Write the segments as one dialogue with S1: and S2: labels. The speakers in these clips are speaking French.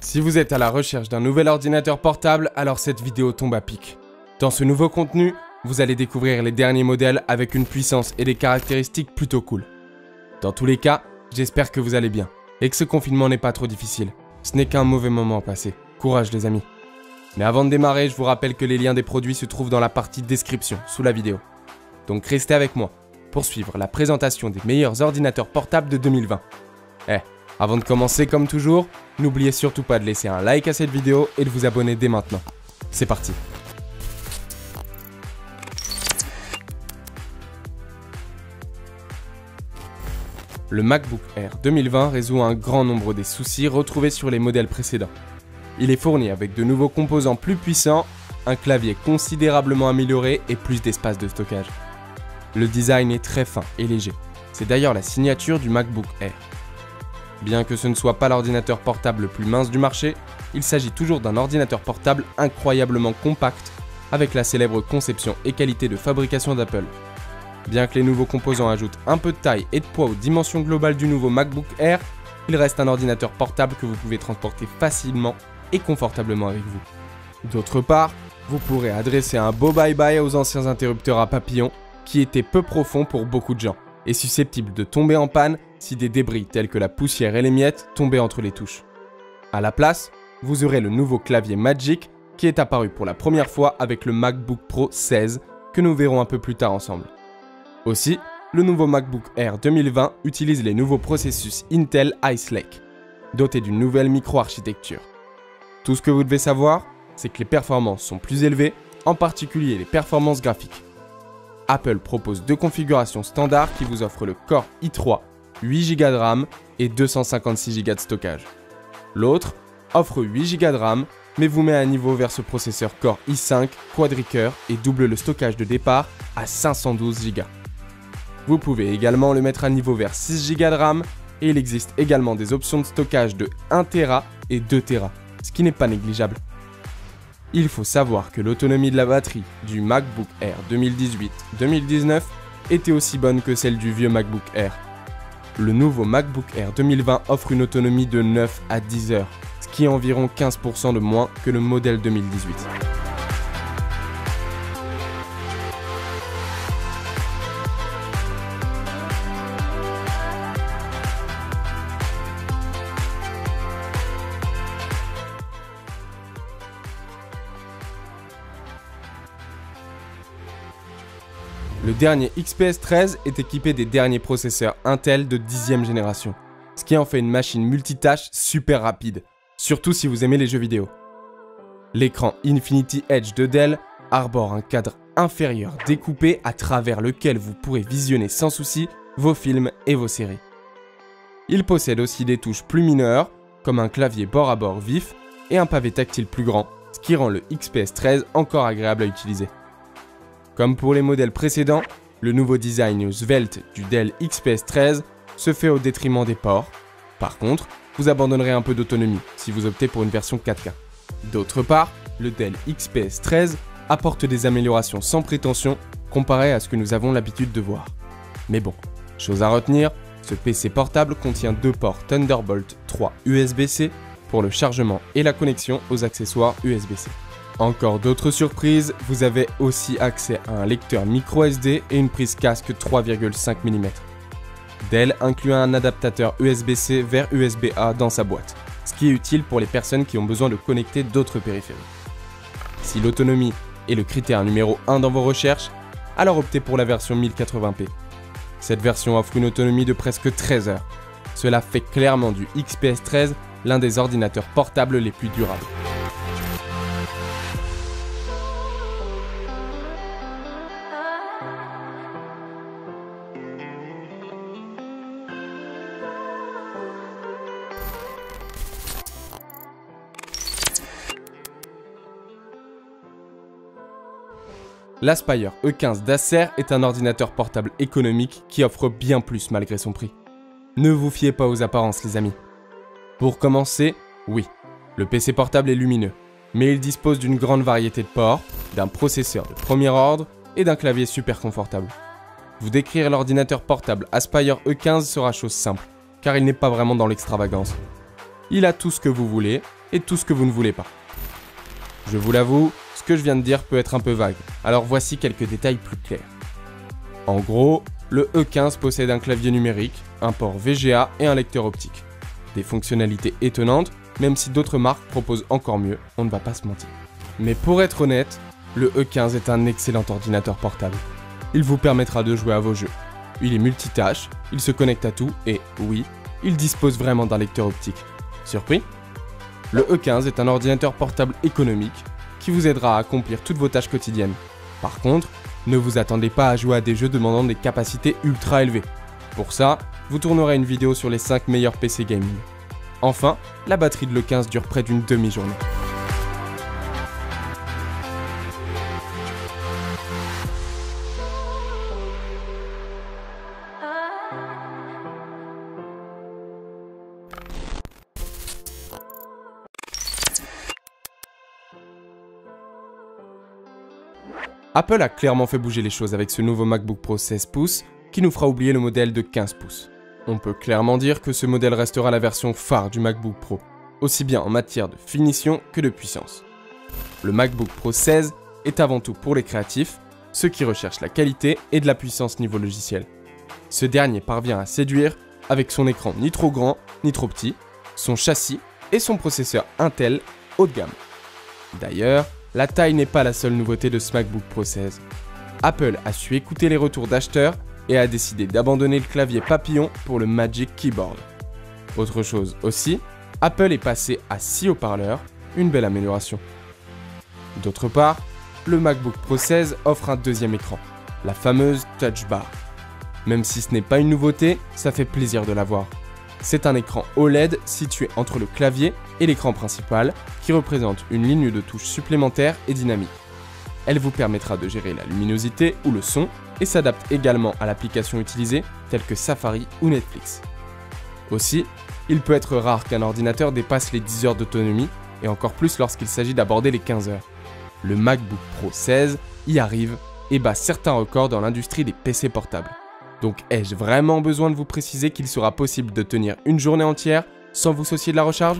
S1: Si vous êtes à la recherche d'un nouvel ordinateur portable, alors cette vidéo tombe à pic. Dans ce nouveau contenu, vous allez découvrir les derniers modèles avec une puissance et des caractéristiques plutôt cool. Dans tous les cas, j'espère que vous allez bien et que ce confinement n'est pas trop difficile. Ce n'est qu'un mauvais moment passé. Courage les amis. Mais avant de démarrer, je vous rappelle que les liens des produits se trouvent dans la partie description sous la vidéo. Donc restez avec moi pour suivre la présentation des meilleurs ordinateurs portables de 2020. Avant de commencer comme toujours, n'oubliez surtout pas de laisser un like à cette vidéo et de vous abonner dès maintenant. C'est parti. Le MacBook Air 2020 résout un grand nombre des soucis retrouvés sur les modèles précédents. Il est fourni avec de nouveaux composants plus puissants, un clavier considérablement amélioré et plus d'espace de stockage. Le design est très fin et léger. C'est d'ailleurs la signature du MacBook Air. Bien que ce ne soit pas l'ordinateur portable le plus mince du marché, il s'agit toujours d'un ordinateur portable incroyablement compact, avec la célèbre conception et qualité de fabrication d'Apple. Bien que les nouveaux composants ajoutent un peu de taille et de poids aux dimensions globales du nouveau MacBook Air, il reste un ordinateur portable que vous pouvez transporter facilement et confortablement avec vous. D'autre part, vous pourrez adresser un beau bye-bye aux anciens interrupteurs à papillons qui étaient peu profonds pour beaucoup de gens et susceptibles de tomber en panne si des débris tels que la poussière et les miettes tombaient entre les touches. À la place, vous aurez le nouveau clavier Magic qui est apparu pour la première fois avec le MacBook Pro 16 que nous verrons un peu plus tard ensemble. Aussi, le nouveau MacBook Air 2020 utilise les nouveaux processus Intel Ice Lake, dotés d'une nouvelle micro-architecture. Tout ce que vous devez savoir, c'est que les performances sont plus élevées, en particulier les performances graphiques. Apple propose deux configurations standards qui vous offrent le Core i3, 8 Go de RAM et 256 Go de stockage. L'autre offre 8 Go de RAM, mais vous met à niveau vers ce processeur Core i5 quadricœur et double le stockage de départ à 512 Go. Vous pouvez également le mettre à niveau vers 6 Go de RAM et il existe également des options de stockage de 1 Tera et 2 Tera, ce qui n'est pas négligeable. Il faut savoir que l'autonomie de la batterie du MacBook Air 2018-2019 était aussi bonne que celle du vieux MacBook Air. Le nouveau MacBook Air 2020 offre une autonomie de 9 à 10 heures, ce qui est environ 15% de moins que le modèle 2018. Le dernier XPS 13 est équipé des derniers processeurs Intel de 10e génération, ce qui en fait une machine multitâche super rapide, surtout si vous aimez les jeux vidéo. L'écran Infinity Edge de Dell arbore un cadre inférieur découpé à travers lequel vous pourrez visionner sans souci vos films et vos séries. Il possède aussi des touches plus mineures, comme un clavier bord à bord vif et un pavé tactile plus grand, ce qui rend le XPS 13 encore agréable à utiliser. Comme pour les modèles précédents, le nouveau design svelte du Dell XPS 13 se fait au détriment des ports. Par contre, vous abandonnerez un peu d'autonomie si vous optez pour une version 4K. D'autre part, le Dell XPS 13 apporte des améliorations sans prétention comparé à ce que nous avons l'habitude de voir. Mais bon, chose à retenir, ce PC portable contient deux ports Thunderbolt 3 USB-C pour le chargement et la connexion aux accessoires USB-C. Encore d'autres surprises, vous avez aussi accès à un lecteur micro-SD et une prise casque 3,5 mm. Dell inclut un adaptateur USB-C vers USB-A dans sa boîte, ce qui est utile pour les personnes qui ont besoin de connecter d'autres périphériques. Si l'autonomie est le critère numéro 1 dans vos recherches, alors optez pour la version 1080p. Cette version offre une autonomie de presque 13 heures. Cela fait clairement du XPS 13 l'un des ordinateurs portables les plus durables. L'Aspire E15 d'Acer est un ordinateur portable économique qui offre bien plus malgré son prix. Ne vous fiez pas aux apparences les amis. Pour commencer, oui, le PC portable est lumineux, mais il dispose d'une grande variété de ports, d'un processeur de premier ordre et d'un clavier super confortable. Vous décrire l'ordinateur portable Aspire E15 sera chose simple, car il n'est pas vraiment dans l'extravagance. Il a tout ce que vous voulez et tout ce que vous ne voulez pas. Je vous l'avoue, ce que je viens de dire peut être un peu vague, alors voici quelques détails plus clairs. En gros, le E15 possède un clavier numérique, un port VGA et un lecteur optique. Des fonctionnalités étonnantes, même si d'autres marques proposent encore mieux, on ne va pas se mentir. Mais pour être honnête, le E15 est un excellent ordinateur portable. Il vous permettra de jouer à vos jeux. Il est multitâche, il se connecte à tout et, oui, il dispose vraiment d'un lecteur optique. Surpris ? Le E15 est un ordinateur portable économique qui vous aidera à accomplir toutes vos tâches quotidiennes. Par contre, ne vous attendez pas à jouer à des jeux demandant des capacités ultra élevées. Pour ça, vous tournerez une vidéo sur les 5 meilleurs PC gaming. Enfin, la batterie de l'E15 dure près d'une demi-journée. Apple a clairement fait bouger les choses avec ce nouveau MacBook Pro 16 pouces qui nous fera oublier le modèle de 15 pouces. On peut clairement dire que ce modèle restera la version phare du MacBook Pro, aussi bien en matière de finition que de puissance. Le MacBook Pro 16 est avant tout pour les créatifs, ceux qui recherchent la qualité et de la puissance niveau logiciel. Ce dernier parvient à séduire avec son écran ni trop grand ni trop petit, son châssis et son processeur Intel haut de gamme. D'ailleurs, la taille n'est pas la seule nouveauté de ce MacBook Pro 16. Apple a su écouter les retours d'acheteurs et a décidé d'abandonner le clavier papillon pour le Magic Keyboard. Autre chose aussi, Apple est passé à 6 haut-parleurs, une belle amélioration. D'autre part, le MacBook Pro 16 offre un deuxième écran, la fameuse Touch Bar. Même si ce n'est pas une nouveauté, ça fait plaisir de la voir. C'est un écran OLED situé entre le clavier et l'écran principal qui représente une ligne de touche supplémentaire et dynamique. Elle vous permettra de gérer la luminosité ou le son et s'adapte également à l'application utilisée telle que Safari ou Netflix. Aussi, il peut être rare qu'un ordinateur dépasse les 10 heures d'autonomie et encore plus lorsqu'il s'agit d'aborder les 15 heures. Le MacBook Pro 16 y arrive et bat certains records dans l'industrie des PC portables. Donc ai-je vraiment besoin de vous préciser qu'il sera possible de tenir une journée entière sans vous soucier de la recharge ?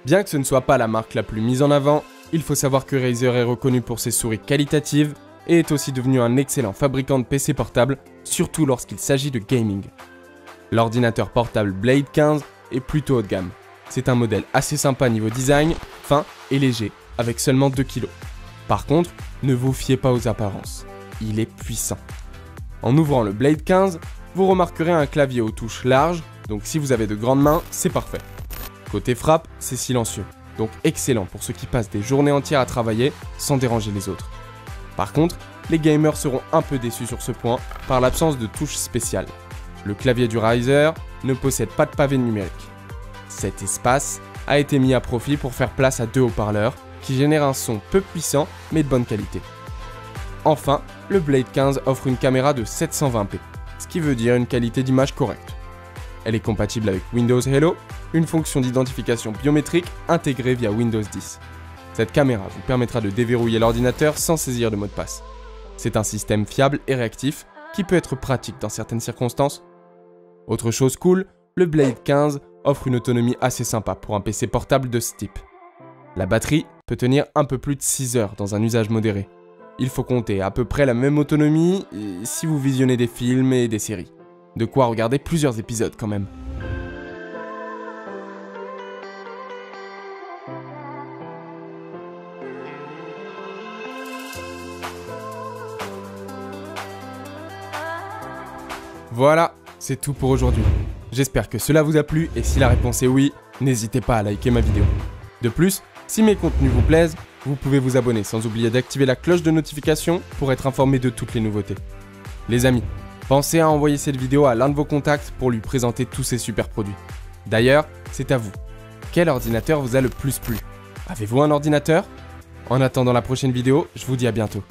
S1: Bien que ce ne soit pas la marque la plus mise en avant, il faut savoir que Razer est reconnu pour ses souris qualitatives et est aussi devenu un excellent fabricant de PC portables, surtout lorsqu'il s'agit de gaming. L'ordinateur portable Blade 15 est plutôt haut de gamme. C'est un modèle assez sympa niveau design, fin et léger, avec seulement 2 kg. Par contre, ne vous fiez pas aux apparences, il est puissant. En ouvrant le Blade 15, vous remarquerez un clavier aux touches larges, donc si vous avez de grandes mains, c'est parfait. Côté frappe, c'est silencieux, donc excellent pour ceux qui passent des journées entières à travailler sans déranger les autres. Par contre, les gamers seront un peu déçus sur ce point par l'absence de touches spéciales. Le clavier du Razer ne possède pas de pavé numérique. Cet espace a été mis à profit pour faire place à 2 haut-parleurs qui génèrent un son peu puissant mais de bonne qualité. Enfin, le Blade 15 offre une caméra de 720p, ce qui veut dire une qualité d'image correcte. Elle est compatible avec Windows Hello, une fonction d'identification biométrique intégrée via Windows 10. Cette caméra vous permettra de déverrouiller l'ordinateur sans saisir de mot de passe. C'est un système fiable et réactif qui peut être pratique dans certaines circonstances. Autre chose cool, le Blade 15 offre une autonomie assez sympa pour un PC portable de ce type. La batterie peut tenir un peu plus de 6 heures dans un usage modéré. Il faut compter à peu près la même autonomie si vous visionnez des films et des séries. De quoi regarder plusieurs épisodes quand même. Voilà, c'est tout pour aujourd'hui. J'espère que cela vous a plu et si la réponse est oui, n'hésitez pas à liker ma vidéo. De plus, si mes contenus vous plaisent, vous pouvez vous abonner sans oublier d'activer la cloche de notification pour être informé de toutes les nouveautés. Les amis, pensez à envoyer cette vidéo à l'un de vos contacts pour lui présenter tous ces super produits. D'ailleurs, c'est à vous. Quel ordinateur vous a le plus plu ? Avez-vous un ordinateur ? En attendant la prochaine vidéo, je vous dis à bientôt.